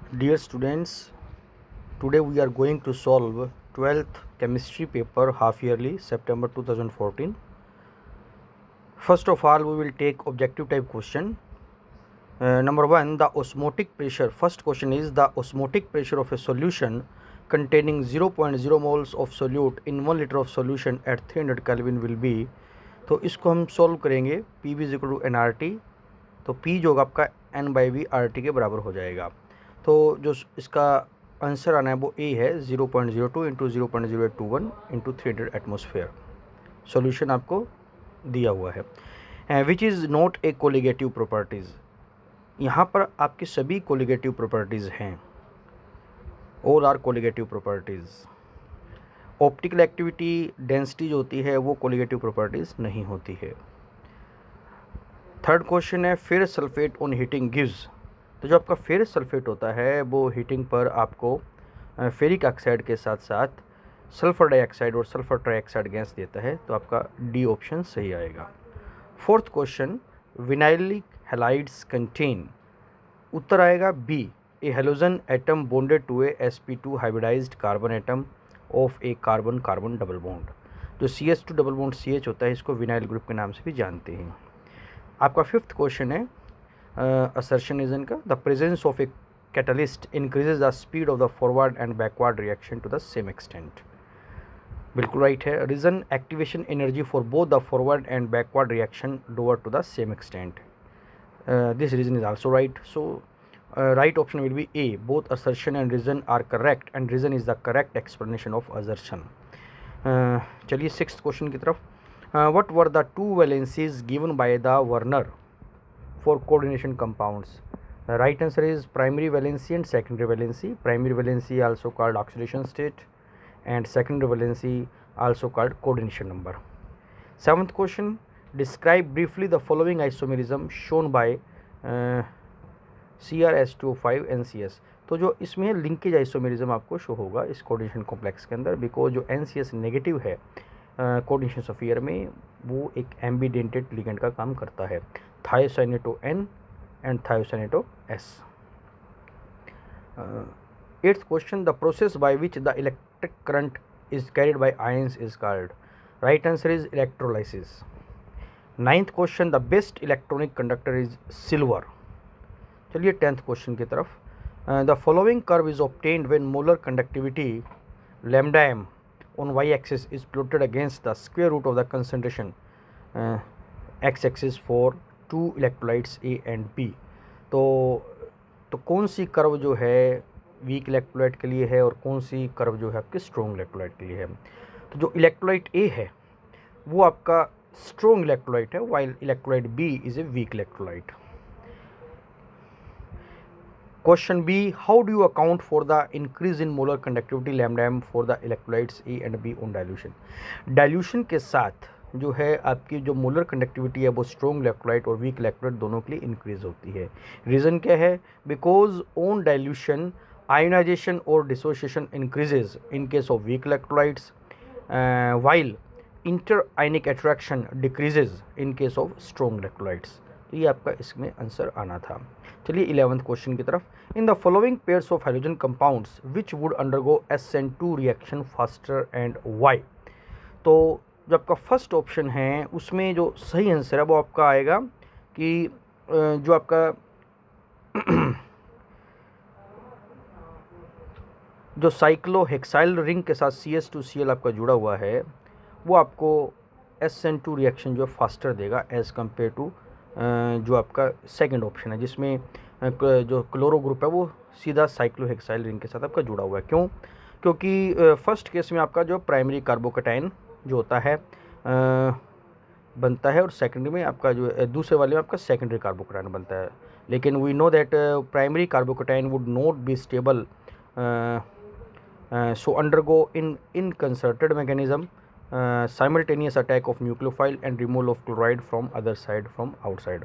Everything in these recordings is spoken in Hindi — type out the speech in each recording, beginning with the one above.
Dear students, today we are going to solve 12th chemistry paper half yearly September 2014. First of all, we will take objective type question. Number 1, the osmotic pressure. First question is the osmotic pressure of a solution containing 0.0 moles of solute in 1 liter of solution at 300 Kelvin will be. तो इसको हम सॉल्व करेंगे P V equal to N R T, तो पी जो होगा आपका N by V R T के बराबर हो जाएगा। तो जो इसका आंसर आना है वो ए है 0.02 इंटू 0.0821 इंटू 300 एटमोसफेयर। सॉल्यूशन आपको दिया हुआ है। Which is not a colligative properties. यहाँ पर आपकी सभी कोलिगेटिव प्रॉपर्टीज़ हैं, all are colligative properties. Optical activity density जो होती है वो कोलिगेटिव प्रॉपर्टीज़ नहीं होती है। थर्ड क्वेश्चन है ferrous sulphate on heating gives. तो जो आपका फेरस सल्फेट होता है वो हीटिंग पर आपको फेरिक ऑक्साइड के साथ साथ सल्फर डाइऑक्साइड और सल्फर ट्राइऑक्साइड गैस देता है, तो आपका डी ऑप्शन सही आएगा। Fourth question vinylic halides contain, उत्तर आएगा B, a halogen atom bonded to a sp2 hybridised carbon atom of a carbon carbon double bond. जो CH2 डबल बॉन्ड CH होता है इसको विनाइल ग्रुप के नाम से भी जानते हैं। आपका फिफ्थ क्वेश्चन है असर्शन इज इनका, the presence of a catalyst increases the speed of the forward and backward reaction to the same extent. बिल्कुल राइट है। Reason activation energy for both the forward and backward reaction lower to the same extent. This reason is also right, so right option will be A, both assertion and reason are correct and reason is the correct explanation of assertion. चलिए सिक्स्थ क्वेश्चन की तरफ। what were the two valencies given by the Werner for coordination compounds? The right answer is primary valency and secondary valency. Primary valency also called oxidation state and secondary valency also called coordination number. Seventh question, describe briefly the following isomerism shown by CrH2O5 NCS। तो जो इसमें लिंकेज आइसोमेरिज्म आपको शो होगा इस कोऑर्डिनेशन कॉम्प्लेक्स के अंदर, बिकॉज जो NCS नेगेटिव है कोऑर्डिनेशन स्फीयर में वो एक एम्बीडेंटेड लिगेंड का काम करता है, thiocyanato N and thiocyanato S। Eighth question, the process by which the electric current is carried by ions is called. Right answer is electrolysis. Ninth question, the best electronic conductor is silver. चलिए टेंथ क्वेश्चन की तरफ। The following curve is obtained when molar conductivity lambda M on Y axis is plotted against the square root of the concentration X axis for two electrolytes A and B. तो कौन सी कर्व जो है वीक इलेक्ट्रोलाइट के लिए है और कौन सी कर्व जो है आपके स्ट्रॉन्ग इलेक्ट्रोलाइट के लिए है। तो जो इलेक्ट्रोलाइट ए है वो आपका स्ट्रॉन्ग इलेक्ट्रोलाइट है, while electrolyte B is a weak electrolyte. Question B, how do you account for the increase in molar conductivity lambda m for the electrolytes A and B on dilution? Dilution के साथ जो है आपकी जो मोलर कंडक्टिविटी है वो स्ट्रॉन्ग इलेक्ट्रोलाइट और वीक इलेक्ट्रोलाइट दोनों के लिए इंक्रीज होती है। रीज़न क्या है? बिकॉज ऑन डाइल्यूशन आयोनाइजेशन और dissociation increases in case of weak electrolytes while inter ionic attraction decreases in case of strong electrolytes. तो ये आपका इसमें आंसर आना था। चलिए 11th क्वेश्चन की तरफ। In the following pairs of hydrogen compounds which would undergo SN2 reaction faster and why. तो जो आपका फर्स्ट ऑप्शन है उसमें जो सही आंसर है वो आपका आएगा कि जो आपका जो साइक्लोहेक्साइल रिंग के साथ CH2Cl आपका जुड़ा हुआ है वो आपको SN2 रिएक्शन जो फास्टर देगा एज़ कम्पेयर टू जो आपका सेकंड ऑप्शन है जिसमें जो क्लोरो ग्रुप है वो सीधा साइक्लोहेक्साइल रिंग के साथ आपका जुड़ा हुआ है। क्यों? क्योंकि फर्स्ट केस में आपका जो प्राइमरी कार्बोकेटाइन जो होता है बनता है और सेकेंडरी में आपका जो दूसरे वाले में आपका सेकेंडरी कार्बोकेटाइन बनता है। लेकिन we know that primary carbocation would not be stable so undergo in concerted mechanism simultaneous attack of nucleophile and removal of chloride from other side from outside.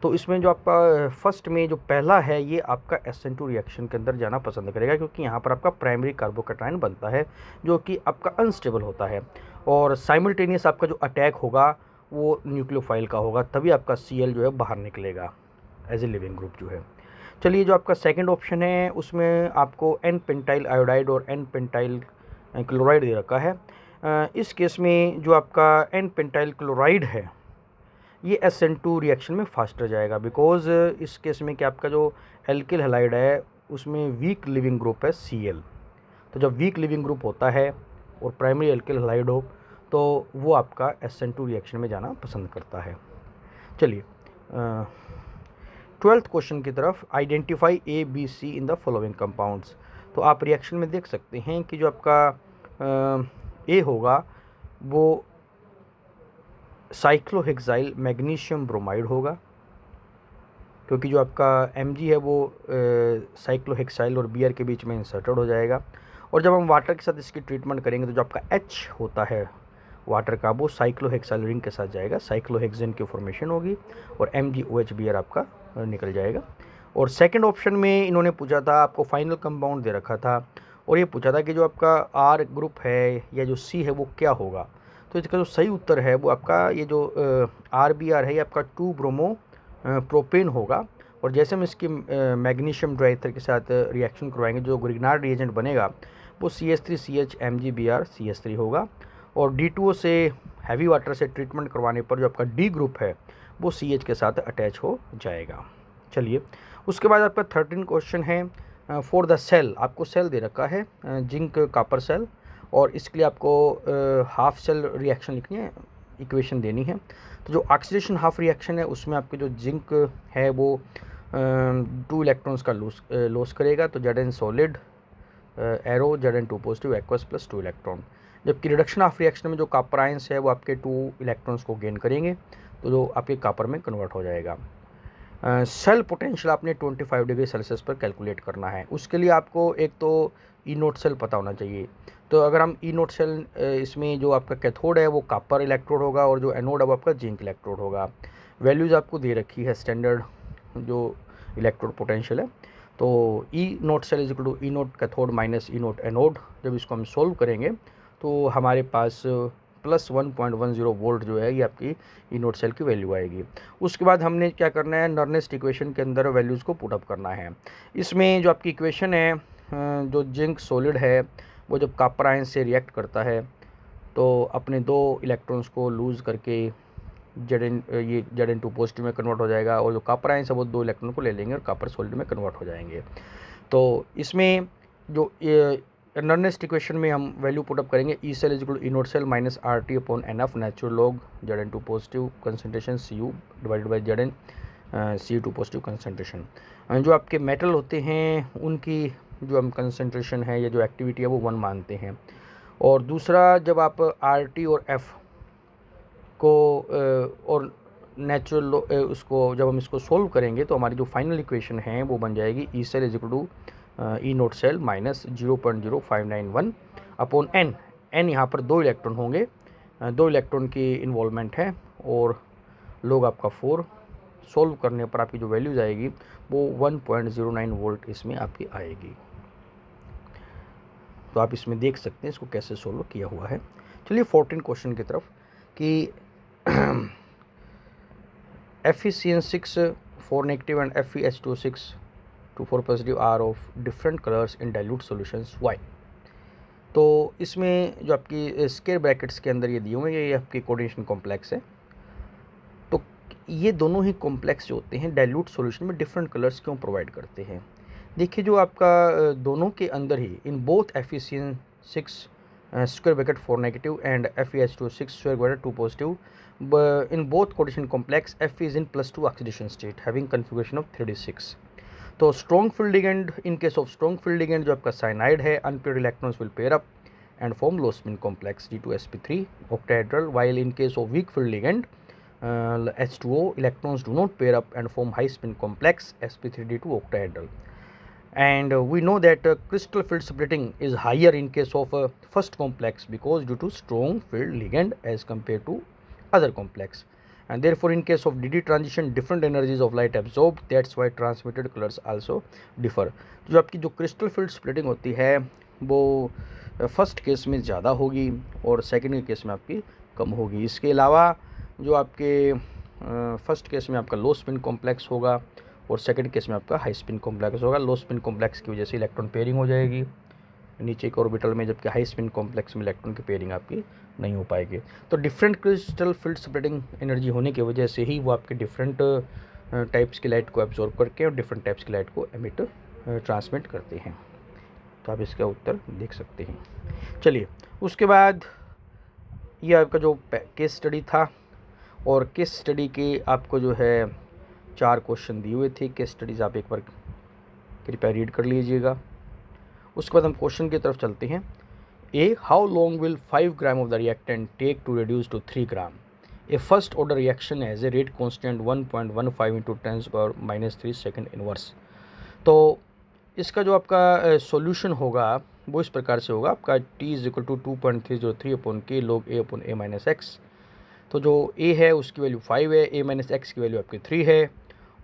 तो इसमें जो आपका फर्स्ट में जो पहला है ये आपका SN2 रिएक्शन के अंदर जाना पसंद करेगा, क्योंकि यहाँ पर आपका प्राइमरी कार्बोकेटाइन बनता है जो कि आपका अनस्टेबल होता है और साइमल्टेनियस आपका जो अटैक होगा वो न्यूक्लियोफाइल का होगा, तभी आपका Cl जो है बाहर निकलेगा एज ए लिविंग ग्रुप जो है। चलिए, जो आपका सेकंड ऑप्शन है उसमें आपको एन पेंटाइल आयोडाइड और एन पेंटाइल क्लोराइड दे रखा है। इस केस में जो आपका एन पेंटाइल क्लोराइड है ये SN2 रिएक्शन में फास्टर जाएगा, बिकॉज इस केस में क्या आपका जो एल्किल हैलाइड है उसमें वीक लिविंग ग्रुप है Cl। तो जब वीक लिविंग ग्रुप होता है और प्राइमरी एल्किल हैलाइड हो तो वो आपका SN2 रिएक्शन में जाना पसंद करता है। चलिए 12th क्वेश्चन की तरफ, identify ABC in the following compounds. तो आप रिएक्शन में देख सकते हैं कि जो आपका A होगा वो साइक्लोहेक्साइल मैग्नीशियम ब्रोमाइड होगा, क्योंकि जो आपका Mg है वो साइक्लोहेक्साइल और Br के बीच में इंसर्टेड हो जाएगा। और जब हम वाटर के साथ इसकी ट्रीटमेंट करेंगे तो जो आपका H होता है वाटर का वो साइक्लोहेक्साइल रिंग के साथ जाएगा, साइक्लोहेक्सेन की फॉर्मेशन होगी और MgOH आपका निकल जाएगा। और सेकंड ऑप्शन में इन्होंने पूछा था, आपको फाइनल कंपाउंड दे रखा था और ये पूछा था कि जो आपका R ग्रुप है या जो C है वो क्या होगा। तो इसका जो सही उत्तर है वो आपका ये जो RBr है ये आपका 2 ब्रोमो प्रोपेन होगा। और जैसे हम इसकी मैग्नीशियम ड्राइथर के साथ रिएक्शन करवाएंगे जो ग्रिग्नार्ड रिएजेंट बनेगा वो CH3CH MgBr CH3 होगा। और D2O से हैवी वाटर से ट्रीटमेंट करवाने पर जो आपका D ग्रुप है वो CH के साथ अटैच हो जाएगा। चलिए, उसके बाद आपका 13 क्वेश्चन है, फॉर द सेल, आपको सेल दे रखा है जिंक कापर सेल और इसके लिए आपको हाफ सेल रिएक्शन लिखनी है, इक्वेशन देनी है। तो जो ऑक्सीडेशन हाफ रिएक्शन है उसमें आपके जो जिंक है वो 2 इलेक्ट्रॉन्स का लॉस करेगा, तो Zn solid arrow Zn2 positive aqueous plus 2 electron. जबकि रिडक्शन ऑफ रिएक्शन में जो कापर आयंस है वो आपके 2 इलेक्ट्रॉन्स को गेन करेंगे तो जो आपके कापर में कन्वर्ट हो जाएगा। सेल पोटेंशियल आपने 25 डिग्री सेल्सियस पर कैलकुलेट करना है। उसके लिए आपको एक तो ई नोट सेल पता होना चाहिए। तो अगर हम ई नोट सेल इसमें जो आपका कैथोड है वो कापर इलेक्ट्रोड होगा और जो एनोड है वो आपका जिंक इलेक्ट्रोड होगा। वैल्यूज़ आपको दे रखी है स्टैंडर्ड जो इलेक्ट्रोड पोटेंशियल है। तो E note cell is equal to E nought cathode minus E nought anode. जब इसको हम सोल्व करेंगे तो हमारे पास प्लस 1.10 वोल्ट जो है ये आपकी ई नोट सेल की वैल्यू आएगी। उसके बाद हमने क्या करना है, नर्नेस्ट इक्वेशन के अंदर वैल्यूज़ को पुट अप करना है। इसमें जो आपकी इक्वेशन है जो जिंक सॉलिड है वो जब कापर आयन से रिएक्ट करता है तो अपने 2 इलेक्ट्रॉन्स को लूज़ करके Zn2 पॉजिटिव में कन्वर्ट हो जाएगा और जो कापर आयन है वो 2 इलेक्ट्रॉन को ले लेंगे और कापर सॉलिड में कन्वर्ट हो जाएंगे। तो इसमें जो नर्नेस्ट इक्वेशन में हम वैल्यू पुट अप करेंगे, E cell is equal to E note cell minus RT upon NF natural log Zn2 positive concentration Cu divided by Zn Cu2 positive concentration. जो आपके मेटल होते हैं उनकी जो हम कंसनट्रेशन है या जो एक्टिविटी है वो 1 मानते हैं। और दूसरा, जब आप RT और F को और नेचुरल उसको जब हम इसको सोल्व करेंगे तो हमारी जो फाइनल इक्वेशन है वो बन जाएगी E cell is equal to E note cell minus 0.0591 upon N. N यहाँ पर 2 इलेक्ट्रॉन होंगे, 2 इलेक्ट्रॉन की इन्वॉल्वमेंट है और लोग आपका 4। सोल्व करने पर आपकी जो वैल्यूज आएगी वो 1.09 वोल्ट इसमें आपकी आएगी। तो आप इसमें देख सकते हैं इसको कैसे सोल्व किया हुआ है। चलिए 14 क्वेश्चन की तरफ कि FeCN6 4 negative and FeH2O6 2 4 positive are of different colours in dilute solutions why. तो इसमें जो आपकी स्क्वायर ब्रैकेट्स के अंदर ये दिए हुए हैं ये आपकी कोऑर्डिनेशन कॉम्प्लेक्स है। तो ये दोनों ही कॉम्प्लेक्स जो होते हैं डाइल्यूट सॉल्यूशन में डिफरेंट कलर्स क्यों प्रोवाइड करते हैं। देखिए, जो आपका दोनों के अंदर ही in both FeCN6 square bracket 4 negative and FeH2O6 square bracket 2 positive, in both coordination complex Fe is in +2 oxidation state having configuration of 3d6। तो strong field ligand, in case of strong field ligand जो आपका cyanide है unpaired electrons will pair up and form low spin complex D2sp3 octahedral, while in case of weak field ligand H2O electrons do not pair up and form high spin complex sp3d2 octahedral। And we know that crystal field splitting is higher in case of first complex because due to strong field ligand as compared to other complex, and therefore in case of DD transition different energies of light absorbed, that's why transmitted colors also differ। जो आपकी जो क्रिस्टल फील्ड स्प्लिटिंग होती है वो फर्स्ट केस में ज़्यादा होगी और सेकेंड केस में आपकी कम होगी। इसके अलावा जो आपके फर्स्ट केस में आपका लो स्पिन कॉम्प्लेक्स होगा और सेकंड केस में आपका हाई स्पिन कॉम्प्लेक्स होगा। लो स्पिन कॉम्प्लेक्स की वजह से इलेक्ट्रॉन पेयरिंग हो जाएगी नीचे के ऑर्बिटल में, जबकि हाई स्पिन कॉम्प्लेक्स में इलेक्ट्रॉन की पेयरिंग आपकी नहीं हो पाएगी। तो different crystal field separating energy होने की वजह से ही वो आपके डिफरेंट टाइप्स की लाइट को एब्जॉर्ब करके और डिफरेंट टाइप्स की लाइट को एमिट ट्रांसमिट करते हैं। तो आप इसका उत्तर देख सकते हैं। चलिए, उसके बाद ये आपका जो केस स्टडी था, और केस स्टडी के आपको जो है 4 क्वेश्चन दिए हुए थे। केस स्टडीज़ आप एक बार कृपया रीड कर लीजिएगा। उसके बाद हम क्वेश्चन की तरफ चलते हैं। A, how long will 5 gram of the reactant take to reduce to 3 gram? A first order reaction as a rate constant 1.15 into 10⁻³ second inverse. तो इसका जो आपका सॉल्यूशन होगा वो इस प्रकार से होगा। आपका t is equal to 2.303 upon k log a upon a minus X. तो जो a है उसकी वैल्यू 5 है, a माइनस एक्स की वैल्यू आपकी 3 है।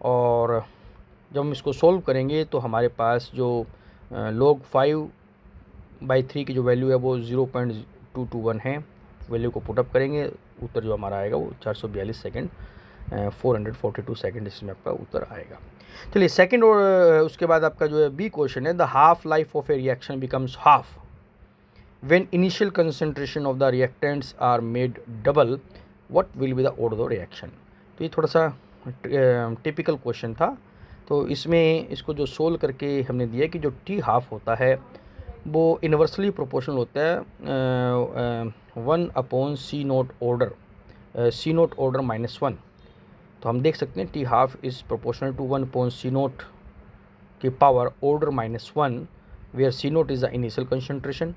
और जब हम इसको सॉल्व करेंगे तो हमारे पास जो log 5/3 की जो वैल्यू है वो 0.221 है। वैल्यू को पुटअप करेंगे, उत्तर जो हमारा आएगा वो 442 सेकेंड 442 सेकेंड इसमें आपका उत्तर आएगा। चलिए, सेकंड और उसके बाद आपका जो है बी क्वेश्चन है, the half life of a reaction becomes half when initial concentration of the reactants are made double, what will be the order of reaction? तो ये थोड़ा सा टिपिकल क्वेश्चन था। तो इसमें इसको जो सोल्व करके हमने दिया कि जो टी हाफ होता है वो इन्वर्सली प्रोपोर्शनल होता है 1/c0 ऑर्डर, c0 ऑर्डर -1। तो हम देख सकते हैं T half is proportional to 1/c0 की power order -1 where c0 is the initial concentration.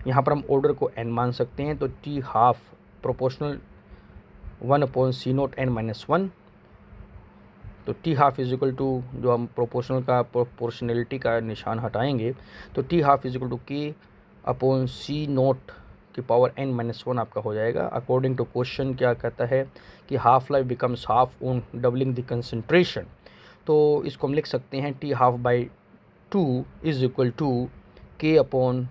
यहाँ पर हम ऑर्डर को n मान सकते हैं। तो T half proportional 1/c0 n-1। तो T half is equal to, जो हम प्रोपोर्शनल का प्रोपोर्शनलिटी का निशान हटाएंगे तो T half is equal to k/c0 की पावर n-1 आपका हो जाएगा। अकॉर्डिंग टू क्वेश्चन क्या कहता है कि half life becomes half on doubling the concentration. तो इसको हम लिख सकते हैं T12 is equal to k upon,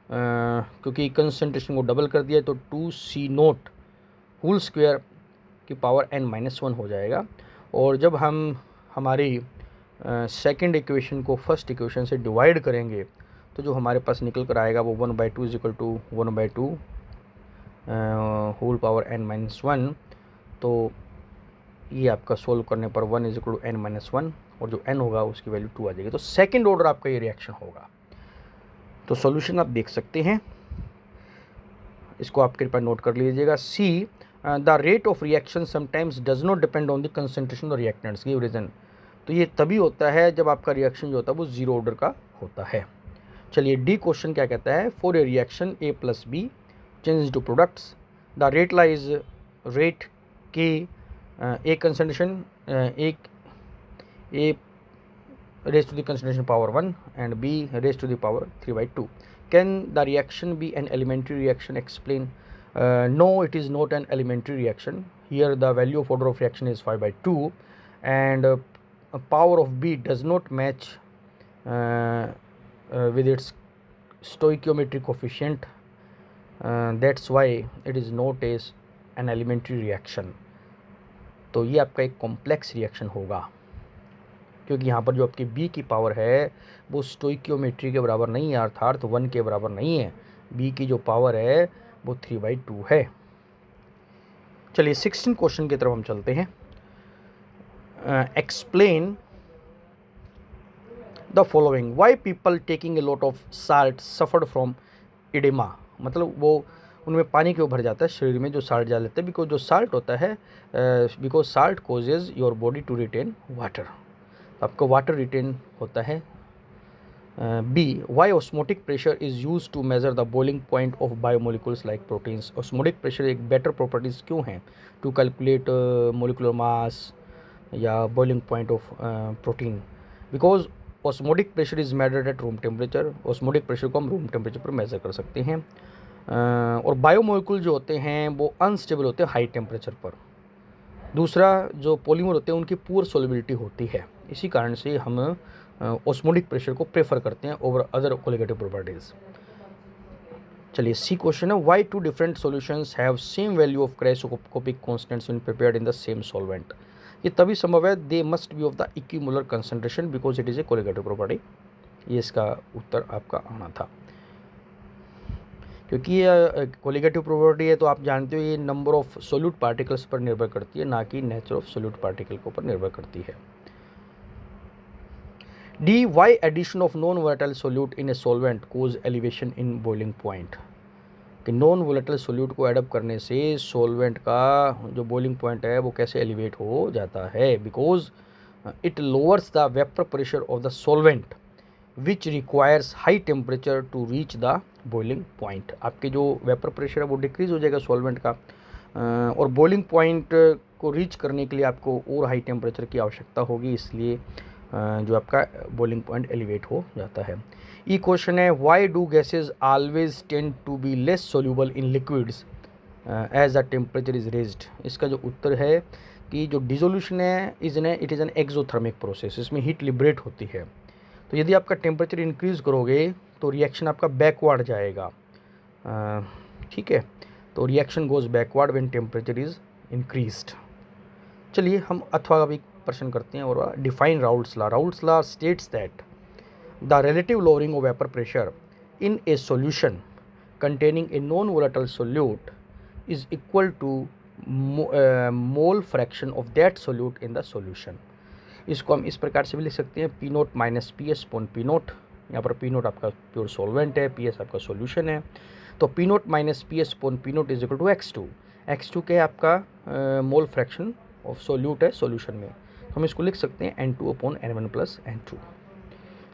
क्योंकि कंसंट्रेशन को डबल कर दिया तो 2c0 होल स्क्वायर की पावर n-1 हो जाएगा। और जब हम हमारी सेकंड इक्वेशन को फर्स्ट इक्वेशन से डिवाइड करेंगे तो जो हमारे पास निकल कर आएगा वो 1/2 is equal to 1/2 whole power n-1। तो ये आपका सोल्व करने पर 1 इज इक्वल टू n-1 और जो n होगा उसकी वैल्यू 2 आ जाएगी। तो सेकंड ऑर्डर आपका ये रिएक्शन होगा। तो सॉल्यूशन आप देख सकते हैं, इसको आप कृपया नोट कर लीजिएगा। C, the rate of reaction sometimes does not depend on the concentration of reactants, give reason. तो ये तभी होता है जब आपका रिएक्शन जो होता है वो जीरो ऑर्डर का होता है। चलिए, डी क्वेश्चन क्या कहता है, for a reaction a + b change to products the rate lies rate K A concentration a raised to the concentration power 1 and b raised to the power 3/2. Can the reaction be an elementary reaction? Explain. No, it is not an elementary reaction. Here the value of order of reaction is 5/2 and power of b does not match with its stoichiometric coefficient. That's why it is not as an elementary reaction. तो ये आपका एक कॉम्प्लेक्स रिएक्शन होगा, क्योंकि यहाँ पर जो आपकी b की पावर है वो स्टोइकियोमेट्री के बराबर नहीं है, अर्थात 1 के बराबर नहीं है। b की जो पावर है वो 3/2 है। चलिए, 16 क्वेश्चन की तरफ हम चलते हैं। Explain the following, why people taking a lot of salt suffered from oedema. मतलब वो उनमें पानी क्यों भर जाता है शरीर में जो साल्ट डाल लेते हैं, बिकॉज जो साल्ट होता है, because salt causes your body to retain water. आपका वाटर रिटेन होता है। B, why osmotic pressure is use to measure the boiling point of biomolecules like proteins. Osmotic pressure एक बेटर प्रॉपर्टीज़ क्यों हैं टू कैलकुलेट मोलिकुलर मास या boiling point of protein? Because osmotic pressure is measured at room temperature. Osmotic pressure को हम रूम टेम्परेचर पर मेजर कर सकते हैं। और बायोमोलिकुल जो होते हैं वो अनस्टेबल होते हैं हाई टेम्परेचर पर। दूसरा, जो पॉलीमर होते हैं उनकी पुअर सोल्युबिलिटी होती है, इसी कारण से हम ऑस्मोटिक प्रेशर को प्रेफर करते हैं ओवर अदर कोलिगेटिव प्रॉपर्टीज़। चलिए, सी क्वेश्चन है, why 2 different solutions have same value of cryoscopic constants when prepared in the same solvent. ये तभी संभव है, they must be of the equimolar concentration because it is a colligative property. ये इसका उत्तर आपका आना था, क्योंकि ये कोलिगेटिव प्रॉपर्टी है तो आप जानते हो ये नंबर ऑफ सोल्यूट पार्टिकल्स पर निर्भर करती है, ना कि नेचर ऑफ सोल्यूट पार्टिकल के ऊपर निर्भर करती है। D, why addition of non volatile solute in a solvent cause elevation in boiling point, कि नॉन वोलेटाइल सोल्यूट को एडअप करने से सॉल्वेंट का जो बॉइलिंग पॉइंट है वो कैसे एलिवेट हो जाता है, because it lowers the vapour pressure of the solvent which requires high temperature to reach the boiling point. आपके जो वेपर प्रेशर है वो डिक्रीज हो जाएगा सॉल्वेंट का, और बॉइलिंग पॉइंट को रीच करने के लिए आपको और हाई टेम्परेचर की आवश्यकता होगी, इसलिए जो आपका बॉइलिंग पॉइंट एलिवेट हो जाता है। ये क्वेश्चन है, why do gases always tend to be less soluble in liquids as the temperature is raised. इसका जो उत्तर है कि जो डिसोल्यूशन है it is an exothermic process, इसमें हीट लिबरेट होती है। तो यदि आपका टेम्परेचर इंक्रीज करोगे तो रिएक्शन आपका बैकवर्ड जाएगा, ठीक है, तो reaction goes backward when temperature is increased. चलिए हम अथवा का भी प्रश्न करते हैं, और define Raoult's law. Raoult's law states that the relative lowering of vapour pressure in a solution containing a non volatile solute is equal to mole fraction of that solute in the solution. इसको हम इस प्रकार से भी लिख सकते हैं, P naught minus P S upon P naught. यहाँ पर पी नोट आपका प्योर सॉल्वेंट है, पी एस आपका सॉल्यूशन है, तो P naught minus P S upon P naught is equal to X two के आपका मोल फ्रैक्शन ऑफ सोल्यूट है सॉल्यूशन में, तो हम इसको लिख सकते हैं N2 upon N1 plus N2।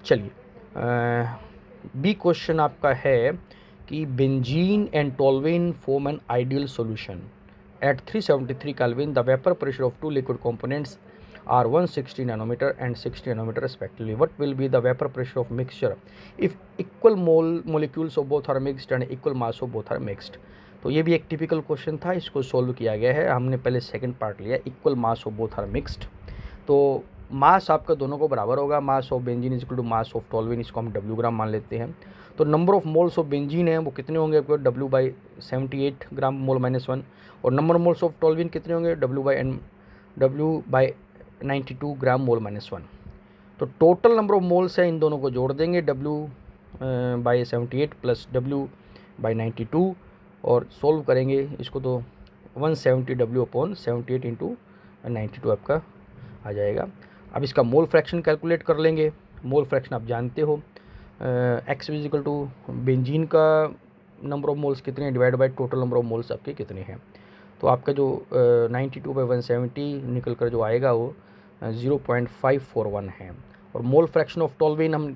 चलिए बी क्वेश्चन आपका है कि benzene and toluene form an ideal solution at 373 kelvin, the vapour pressure of two liquid components are 160 nanometer and 60 nanometer respectively. What will be the vapor pressure of mixture if equal molecules of both are mixed and equal mass of both are mixed? तो ये भी एक टिपिकल क्वेश्चन था, इसको सोल्व किया गया है। हमने पहले सेकंड पार्ट लिया, equal mass of both are mixed, तो मास आपका दोनों को बराबर होगा, mass of benzene is equal to mass of toluene, इसको हम W ग्राम मान लेते हैं। तो number of moles of benzene है वो कितने होंगे आपको W/78 ग्राम मोल -1, और नंबर मोल्स ऑफ टोल्यूइन कितने होंगे W/92 ग्राम मोल -1। तो टोटल नंबर ऑफ मोल्स है, इन दोनों को जोड़ देंगे W/78 प्लस W/92 और सोल्व करेंगे इसको, तो 170 W/78 इंटू 92 आपका आ जाएगा। अब इसका मोल फ्रैक्शन कैलकुलेट कर लेंगे। मोल फ्रैक्शन आप जानते हो, एक्स इक्वल टू बेंजीन का नंबर ऑफ मोल्स कितने हैं divide by total number of moles आपके कितने हैं, तो आपका जो 92/170 निकल कर जो आएगा वो 0.541 है। और मोल फ्रैक्शन ऑफ टोल्यूइन हम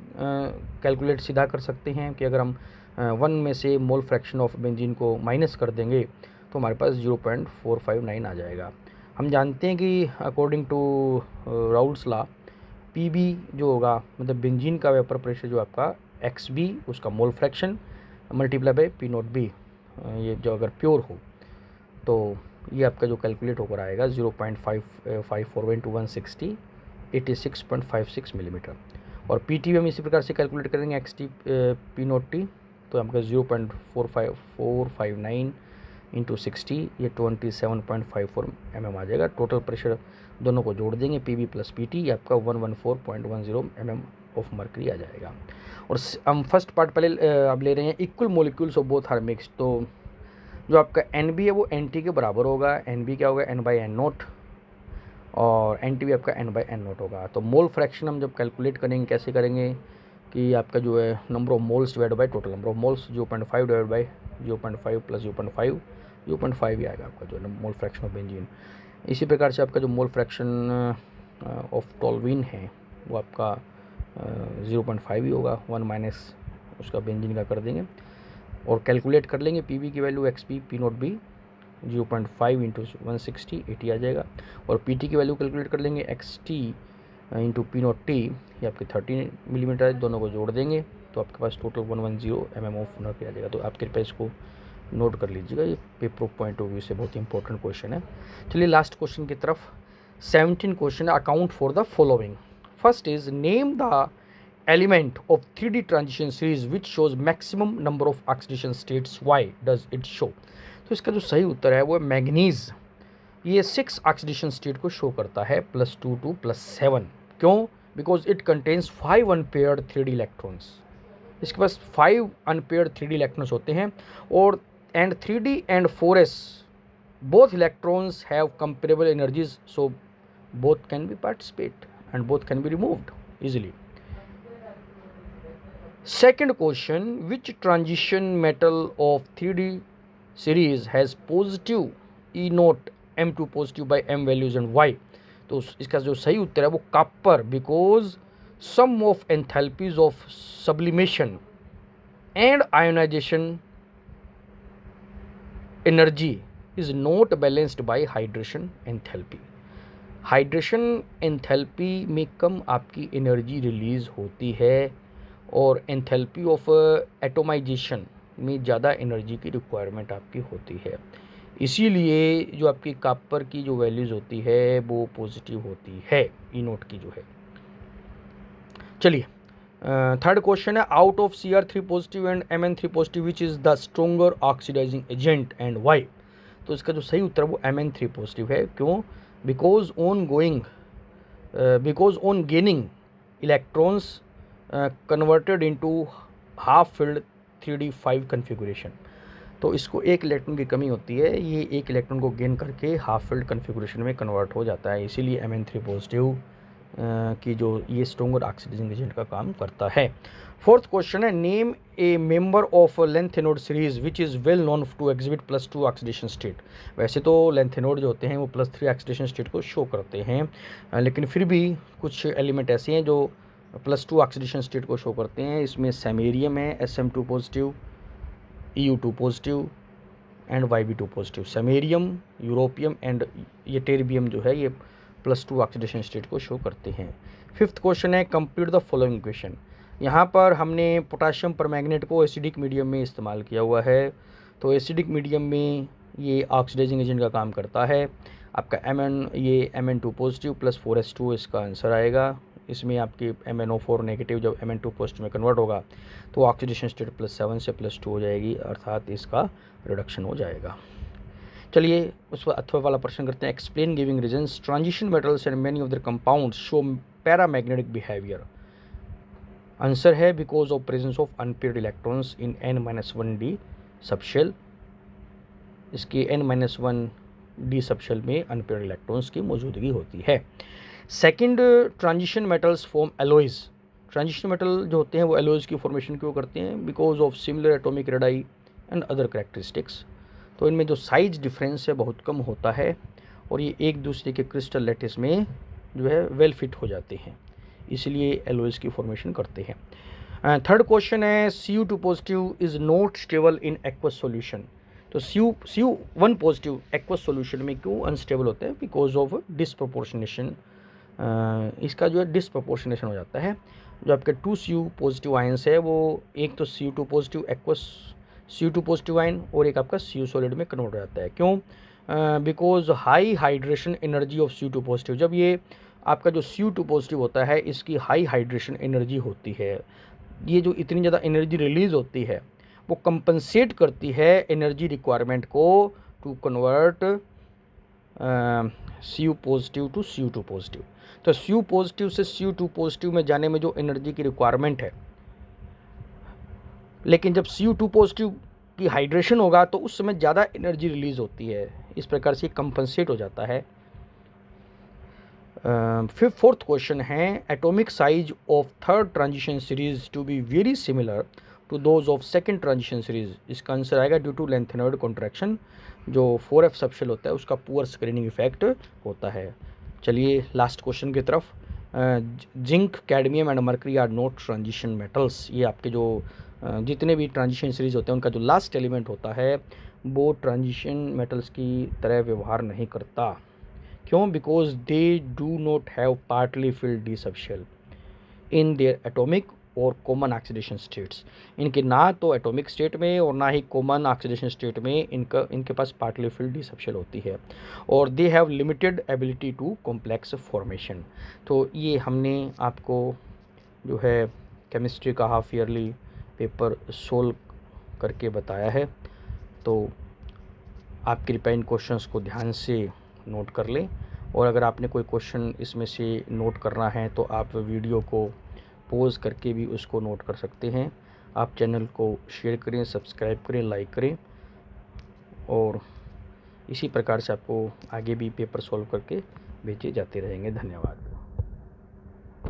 कैलकुलेट सीधा कर सकते हैं कि अगर हम 1 में से मोल फ्रैक्शन ऑफ बेंजीन को माइनस कर देंगे तो हमारे पास 0.459 आ जाएगा। हम जानते हैं कि according to Raoult's law P जो होगा मतलब बेंजीन का वेपर प्रेशर जो आपका XB उसका mole fraction multiply by P naught B, ये जो अगर प्योर हो तो ये आपका जो कैलकुलेट होकर आएगा 0.541 into 160 86.56 मिलीमीटर। और PT भी हम इसी प्रकार से कैलकुलेट करेंगे XT पी नोट टी, तो आपका 0.459 इंटू 60 ये 27.54 mm आ जाएगा। टोटल प्रेशर दोनों को जोड़ देंगे PB प्लस PT, आपका 114.10 mm ऑफ मर्करी आ जाएगा। और हम फर्स्ट पार्ट पहले अब ले रहे हैं equal molecules of both are mixed, तो जो आपका NB है वो NT के बराबर होगा। NB क्या होगा N/N0 और NT भी आपका N/N0 होगा। तो मोल फ्रैक्शन हम जब कैलकुलेट करेंगे कैसे करेंगे कि आपका जो है number of moles divide by total number of moles 0.5 divide by 0.5 plus 0.5 ही आएगा आपका जो मोल फ्रैक्शन ऑफ बेंजीन। इसी प्रकार से आपका जो मोल फ्रैक्शन ऑफ टोल्यूइन है वो आपका 0.5 ही होगा, 1 माइनस उसका बेंजीन का कर देंगे और कैलकुलेट कर लेंगे PB की value XB P naught B 0.5 into 160 80 आ जाएगा। और PT की वैल्यू कैलकुलेट कर लेंगे XT into P naught T, ये आपके 30 मिलीमीटर है, दोनों को जोड़ देंगे तो आपके पास टोटल 110 mm ऑफ मर्करी आ जाएगा। तो आपके पास इसको नोट कर लीजिएगा, ये पेपर पॉइंट ऑफ व्यू से बहुत ही इंपॉर्टेंट क्वेश्चन है। चलिए लास्ट क्वेश्चन की तरफ। 17 क्वेश्चन है, account for the following. First is name the element of 3D transition series which shows maximum number of oxidation states, why does it show? तो इसका जो सही उत्तर है वो है मैग्नीज ये 6 ऑक्सीडेशन स्टेट को शो करता है +2 to +7। क्यों? Because it contains 5 unpaired 3D electrons. इसके पास 5 अनपेयर्ड 3D इलेक्ट्रॉन्स होते हैं और and 3D and 4s both electrons have comparable energies, so both can be participate and both can be removed easily. Second question, which transition metal of 3D series has positive E naught M2 positive by M values and why? तो इसका जो सही उत्तर है वो copper, because sum of enthalpies of sublimation and ionisation energy is not balanced by hydration enthalpy. Hydration enthalpy में कम आपकी एनर्जी रिलीज होती है और एंथैल्पी ऑफ एटोमाइजेशन में ज़्यादा एनर्जी की रिक्वायरमेंट आपकी होती है। इसीलिए जो आपकी कॉपर की जो वैल्यूज़ होती है वो पॉजिटिव होती है ई नोट की जो है। चलिए थर्ड क्वेश्चन है, out of Cr3 positive and Mn3 positive which is the stronger oxidising agent and why? तो इसका जो सही उत्तर है वो Mn3 पॉजिटिव है। क्यों? Because on gaining electrons converted into half field 3d5 configuration. तो इसको एक इलेक्ट्रॉन की कमी होती है, ये एक इलेक्ट्रॉन को गेन करके हाफ फील्ड कन्फिगुरेशन में कन्वर्ट हो जाता है, इसीलिए Mn3 पॉजिटिव की जो ये स्ट्रोंगर ऑक्सीडाइजिंग एजेंट का काम करता है। फोर्थ क्वेश्चन है, name a member of lanthanoid series which is well known to exhibit +2 oxidation state. वैसे तो लेंथेनोड जो होते हैं वो +3 ऑक्सीडेशन स्टेट को शो करते हैं, लेकिन फिर भी कुछ एलिमेंट ऐसे हैं जो +2 ऑक्सीडेशन स्टेट को शो करते हैं। इसमें सैमेरियम है Sm2 positive, Eu2 positive and Yb2 positive. Samarium, europium and ये टेरबियम जो है ये +2 ऑक्सीडेशन स्टेट को शो करते हैं। फिफ्थ क्वेश्चन है, कंप्लीट द फॉलोइंग इक्वेशन। यहाँ पर हमने पोटाशियम परमैंगनेट को एसिडिक मीडियम में इस्तेमाल किया हुआ है, तो एसिडिक मीडियम में ये ऑक्सीडाइजिंग एजेंट का काम करता है। आपका ये Mn2 पॉजिटिव +4s2 इसका आंसर आएगा। इसमें आपकी MnO4 नेगेटिव जब Mn2 पॉजिटिव में कन्वर्ट होगा तो ऑक्सीडेशन स्टेट +7 से +2 हो जाएगी, अर्थात इसका रिडक्शन हो जाएगा। चलिए उस पर अथवा वाला प्रश्न करते हैं, explain giving reasons transition metals and many of their compounds show paramagnetic behaviour. Answer है because of presence of unpaired electrons in n-1d subshell. इसके n-1d सबशेल में अनपेयर्ड इलेक्ट्रॉन्स की मौजूदगी होती है। Second, transition metals form alloys. Transition metal जो होते हैं वो एलॉयज की फॉर्मेशन क्यों करते हैं? Because of similar atomic radii and other characteristics. तो इनमें जो साइज डिफरेंस है बहुत कम होता है और ये एक दूसरे के क्रिस्टल लैटिस में जो है वेल फिट हो जाते हैं, इसलिए एलॉयज की फॉर्मेशन करते हैं। थर्ड क्वेश्चन है, Cu2 positive is not stable in aqueous solution. तो Cu1 पॉजिटिव एक्वस सॉल्यूशन में क्यों अनस्टेबल होते हैं? Because of disproportionation. इसका जो है डिसप्रोपोर्शनेशन हो जाता है। जो आपके 2 Cu पॉजिटिव आयंस है वो एक तो Cu2 positive aqueous Cu2 positive ion और एक आपका Cu सॉलिड में कन्वर्ट हो जाता है। क्यों? Because high hydration energy of Cu2 positive. जब ये आपका जो Cu2 पॉजिटिव होता है इसकी हाई हाइड्रेशन एनर्जी होती है, ये जो इतनी ज़्यादा एनर्जी रिलीज़ होती है वो कंपनसेट करती है एनर्जी रिक्वायरमेंट को to convert Cu positive to Cu2 positive. तो Cu पॉजिटिव से Cu2 पॉजिटिव में जाने में जो एनर्जी की रिक्वायरमेंट है, लेकिन जब Cu2 पॉजिटिव की हाइड्रेशन होगा तो उस समय ज़्यादा एनर्जी रिलीज़ होती है, इस प्रकार से कंपनसेट हो जाता है। फिर फोर्थ क्वेश्चन है, atomic size of third transition series to be very similar to those of second transition series. इसका आंसर आएगा ड्यू टू लेंथेनॉइड कॉन्ट्रैक्शन। जो 4f सबशेल होता है उसका पुअर स्क्रीनिंग इफेक्ट होता है। चलिए लास्ट क्वेश्चन की तरफ। Zinc, cadmium and mercury are not transition metals. ये आपके जो जितने भी ट्रांजिशन सीरीज होते हैं उनका जो लास्ट एलिमेंट होता है वो ट्रांजिशन मेटल्स की तरह व्यवहार नहीं करता। क्यों? Because they do not have partly filled D subshell in their atomic और कॉमन ऑक्सीडेशन स्टेट्स। इनके ना तो एटॉमिक स्टेट में और ना ही कॉमन ऑक्सीडेशन स्टेट में इनके पास पार्टली फिल्ड डी सबशेल होती है और they have limited ability to complex formation. तो ये हमने आपको जो है केमिस्ट्री का हाफ ईयरली पेपर सोल्व करके बताया है। तो आप कृपया इन क्वेश्चंस को ध्यान से नोट कर लें। और अगर आपने कोई क्वेश्चन इसमें से नोट करना है तो आप वीडियो को पॉज करके भी उसको नोट कर सकते हैं। आप चैनल को शेयर करें, सब्सक्राइब करें, लाइक करें और इसी प्रकार से आपको आगे भी पेपर सॉल्व करके भेजे जाते रहेंगे। धन्यवाद।